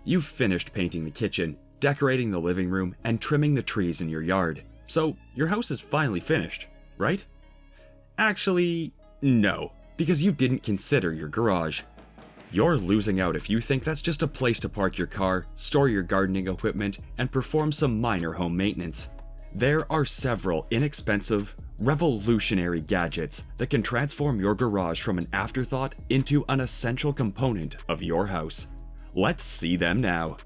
You've finished painting the kitchen, decorating the living room, and trimming the trees in your yard. So your house is finally finished, right? Actually, no, because you didn't consider your garage. You're losing out if you think that's just a place to park your car, store your gardening equipment, and perform some minor home maintenance. There are several inexpensive, revolutionary gadgets that can transform your garage from an afterthought into an essential component of your house. Let's see them now.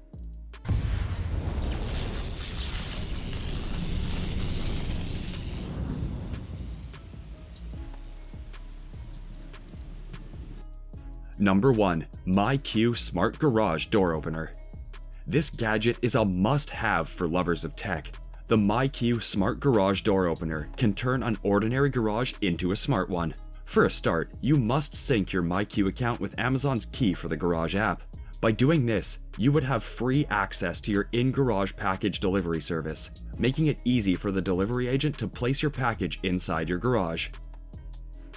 Number 1. MyQ Smart Garage Door Opener. This gadget is a must-have for lovers of tech. The MyQ Smart Garage Door Opener can turn an ordinary garage into a smart one. For a start, you must sync your MyQ account with Amazon's Key for the Garage app. By doing this, you would have free access to your in-garage package delivery service, making it easy for the delivery agent to place your package inside your garage.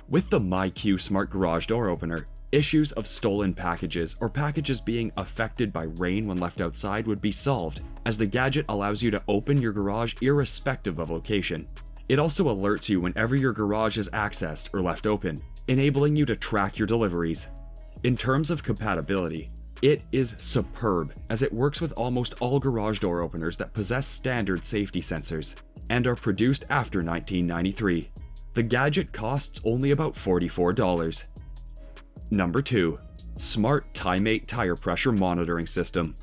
With the MyQ Smart Garage Door Opener, issues of stolen packages or packages being affected by rain when left outside would be solved, as the gadget allows you to open your garage irrespective of location. It also alerts you whenever your garage is accessed or left open, enabling you to track your deliveries. In terms of compatibility, it is superb, as it works with almost all garage door openers that possess standard safety sensors and are produced after 1993. The gadget costs only about $44. Number 2. Smart TYMATE Tire Pressure Monitoring System.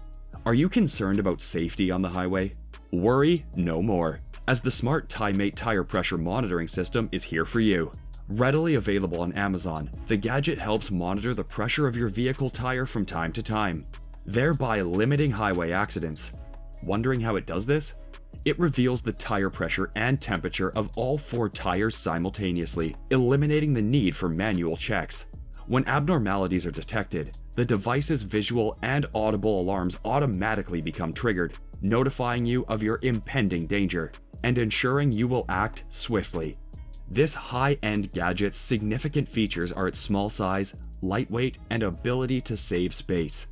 Are you concerned about safety on the highway? Worry no more, as the Smart TYMATE Tire Pressure Monitoring System is here for you. Readily available on Amazon, the gadget helps monitor the pressure of your vehicle tire from time to time, thereby limiting highway accidents. Wondering how it does this? It reveals the tire pressure and temperature of all 4 tires simultaneously, eliminating the need for manual checks. When abnormalities are detected, the device's visual and audible alarms automatically become triggered, notifying you of your impending danger and ensuring you will act swiftly. This high-end gadget's significant features are its small size, lightweight, and ability to save space.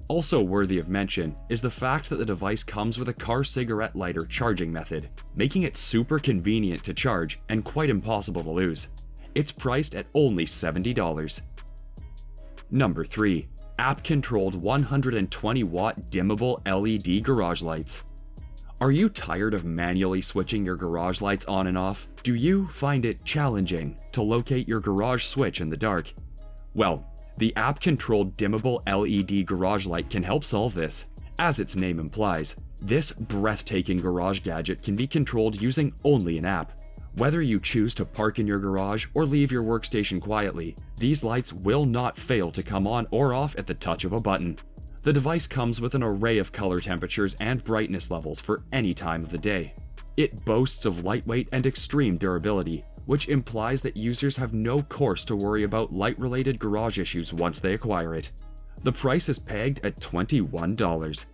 Also worthy of mention is the fact that the device comes with a car cigarette lighter charging method, making it super convenient to charge and quite impossible to lose. It's priced at only $70. Number 3. App-controlled 120-watt dimmable LED garage lights. Are you tired of manually switching your garage lights on and off? Do you find it challenging to locate your garage switch in the dark? Well, the app-controlled dimmable LED garage light can help solve this. As its name implies, this breathtaking garage gadget can be controlled using only an app. Whether you choose to park in your garage or leave your workstation quietly, these lights will not fail to come on or off at the touch of a button. The device comes with an array of color temperatures and brightness levels for any time of the day. It boasts of lightweight and extreme durability, which implies that users have no cause to worry about light-related garage issues once they acquire it. The price is pegged at $21.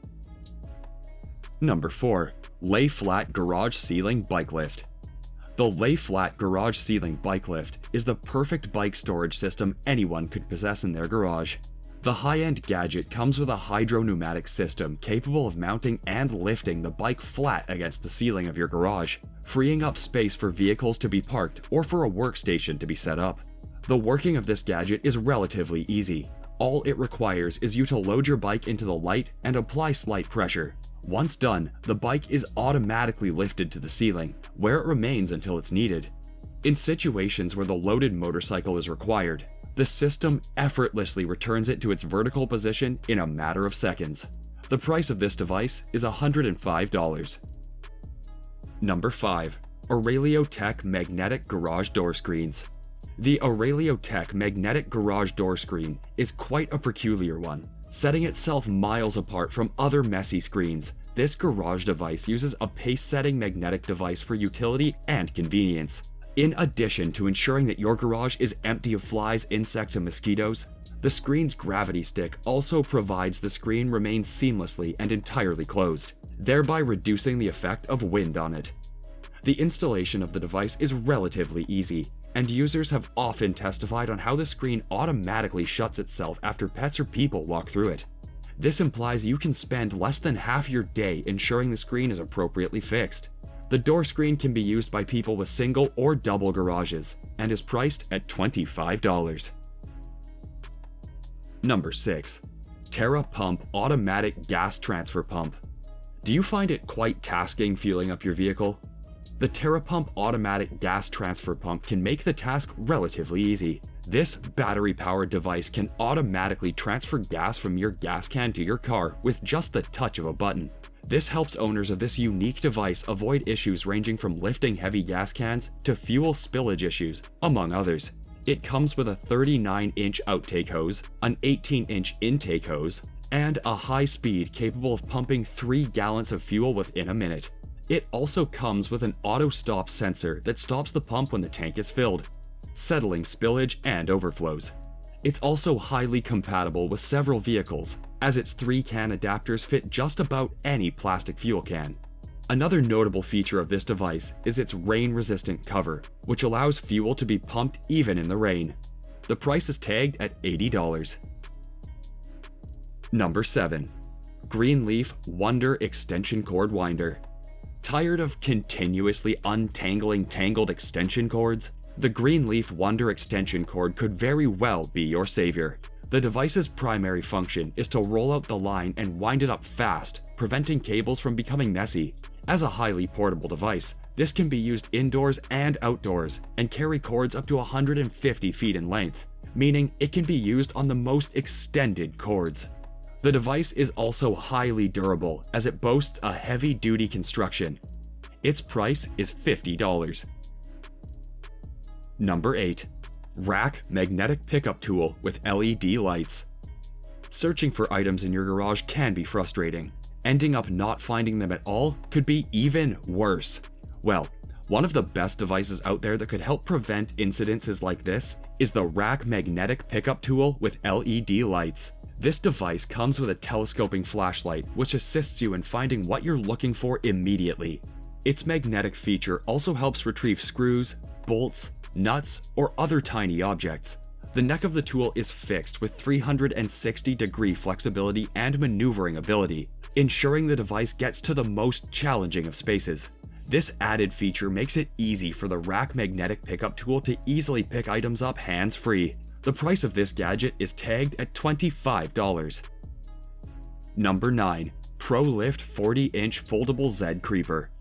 Number 4. Lay Flat Garage Ceiling Bike Lift. The Lay Flat Garage Ceiling Bike Lift is the perfect bike storage system anyone could possess in their garage. The high-end gadget comes with a hydro-pneumatic system capable of mounting and lifting the bike flat against the ceiling of your garage, freeing up space for vehicles to be parked or for a workstation to be set up. The working of this gadget is relatively easy. All it requires is you to load your bike into the light and apply slight pressure. Once done, the bike is automatically lifted to the ceiling, where it remains until it's needed. In situations where the loaded motorcycle is required, the system effortlessly returns it to its vertical position in a matter of seconds. The price of this device is $105. Number 5. AURELIO Tech Magnetic Garage Door Screens. The AURELIO Tech Magnetic Garage Door Screen is quite a peculiar one, setting itself miles apart from other messy screens. This garage device uses a pace-setting magnetic device for utility and convenience. In addition to ensuring that your garage is empty of flies, insects, and mosquitoes, the screen's gravity stick also provides the screen remains seamlessly and entirely closed, thereby reducing the effect of wind on it. The installation of the device is relatively easy, and users have often testified on how the screen automatically shuts itself after pets or people walk through it. This implies you can spend less than half your day ensuring the screen is appropriately fixed. The door screen can be used by people with single or double garages and is priced at $25. Number 6. TERA Pump Automatic Gas Transfer Pump. Do you find it quite tasking fueling up your vehicle? The TERA Pump Automatic Gas Transfer Pump can make the task relatively easy. This battery-powered device can automatically transfer gas from your gas can to your car with just the touch of a button. This helps owners of this unique device avoid issues ranging from lifting heavy gas cans to fuel spillage issues, among others. It comes with a 39-inch outtake hose, an 18-inch intake hose, and a high speed capable of pumping 3 gallons of fuel within a minute. It also comes with an auto-stop sensor that stops the pump when the tank is filled, settling spillage and overflows. It's also highly compatible with several vehicles, as its 3-can adapters fit just about any plastic fuel can. Another notable feature of this device is its rain-resistant cover, which allows fuel to be pumped even in the rain. The price is tagged at $80. Number 7. Greenleaf Wonder Extension Cord Winder. Tired of continuously untangling tangled extension cords? The Greenleaf Wonder Extension Cord could very well be your savior. The device's primary function is to roll out the line and wind it up fast, preventing cables from becoming messy. As a highly portable device, this can be used indoors and outdoors and carry cords up to 150 feet in length, meaning it can be used on the most extended cords. The device is also highly durable as it boasts a heavy-duty construction. Its price is $50. Number 8. Rack Magnetic Pickup Tool with LED Lights. Searching for items in your garage can be frustrating. Ending up not finding them at all could be even worse. Well, one of the best devices out there that could help prevent incidences like this is the Rack Magnetic Pickup Tool with LED Lights. This device comes with a telescoping flashlight which assists you in finding what you're looking for immediately. Its magnetic feature also helps retrieve screws, bolts, nuts, or other tiny objects. The neck of the tool is fixed with 360-degree flexibility and maneuvering ability, ensuring the device gets to the most challenging of spaces. This added feature makes it easy for the Rack Magnetic Pickup Tool to easily pick items up hands-free. The price of this gadget is tagged at $25. Number 9. ProLift 40-inch Foldable Z Creeper.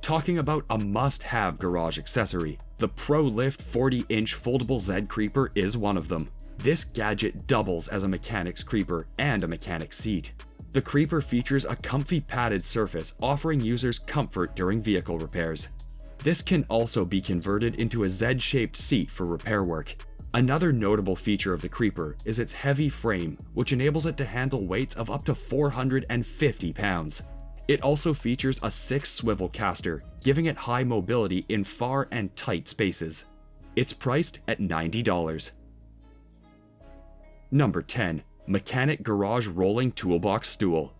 Talking about a must-have garage accessory, the ProLift 40-inch Foldable Z Creeper is one of them. This gadget doubles as a mechanic's creeper and a mechanic's seat. The creeper features a comfy padded surface offering users comfort during vehicle repairs. This can also be converted into a Z-shaped seat for repair work. Another notable feature of the creeper is its heavy frame, which enables it to handle weights of up to 450 pounds. It also features a 6-swivel caster, giving it high mobility in far and tight spaces. It's priced at $90. Number 10. Mechanic Garage Rolling Toolbox Stool.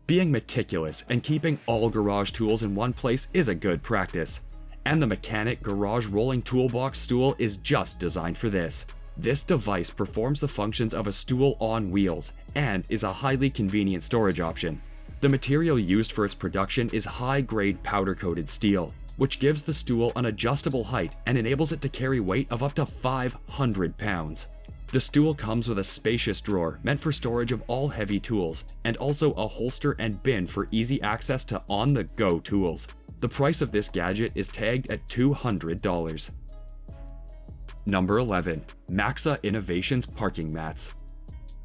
Being meticulous and keeping all garage tools in one place is a good practice, and the Mechanic Garage Rolling Toolbox Stool is just designed for this. This device performs the functions of a stool on wheels and is a highly convenient storage option. The material used for its production is high-grade powder-coated steel, which gives the stool an adjustable height and enables it to carry weight of up to 500 pounds. The stool comes with a spacious drawer meant for storage of all heavy tools, and also a holster and bin for easy access to on-the-go tools. The price of this gadget is tagged at $200. Number 11. MAXSA Innovations Parking Mats.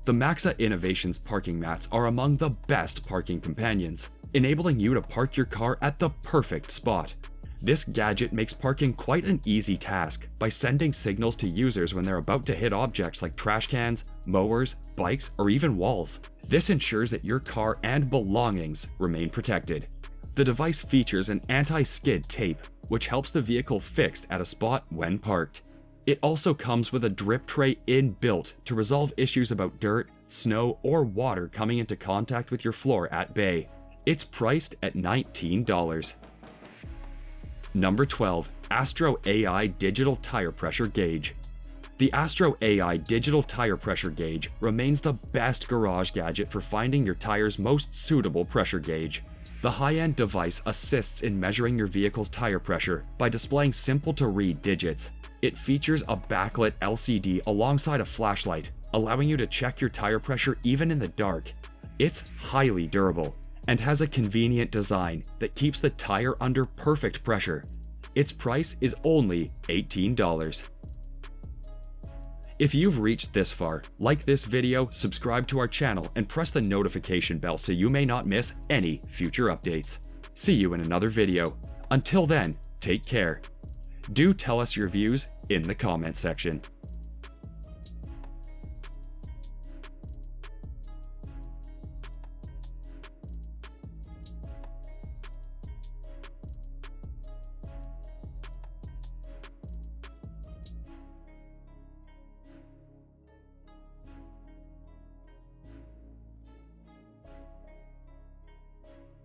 The MAXSA Innovations parking mats are among the best parking companions, enabling you to park your car at the perfect spot. This gadget makes parking quite an easy task by sending signals to users when they're about to hit objects like trash cans, mowers, bikes, or even walls. This ensures that your car and belongings remain protected. The device features an anti-skid tape, which helps the vehicle fixed at a spot when parked. It also comes with a drip tray inbuilt to resolve issues about dirt, snow, or water coming into contact with your floor at bay. It's priced at $19. Number 12. ASTROAI Digital Tire Pressure Gauge. The ASTROAI digital tire pressure gauge remains the best garage gadget for finding your tire's most suitable pressure gauge. The high-end device assists in measuring your vehicle's tire pressure by displaying simple-to-read digits. It features a backlit LCD alongside a flashlight, allowing you to check your tire pressure even in the dark. It's highly durable and has a convenient design that keeps the tire under perfect pressure. Its price is only $18. If you've reached this far, like this video, subscribe to our channel, and press the notification bell so you may not miss any future updates. See you in another video. Until then, take care. Do tell us your views in the comment section.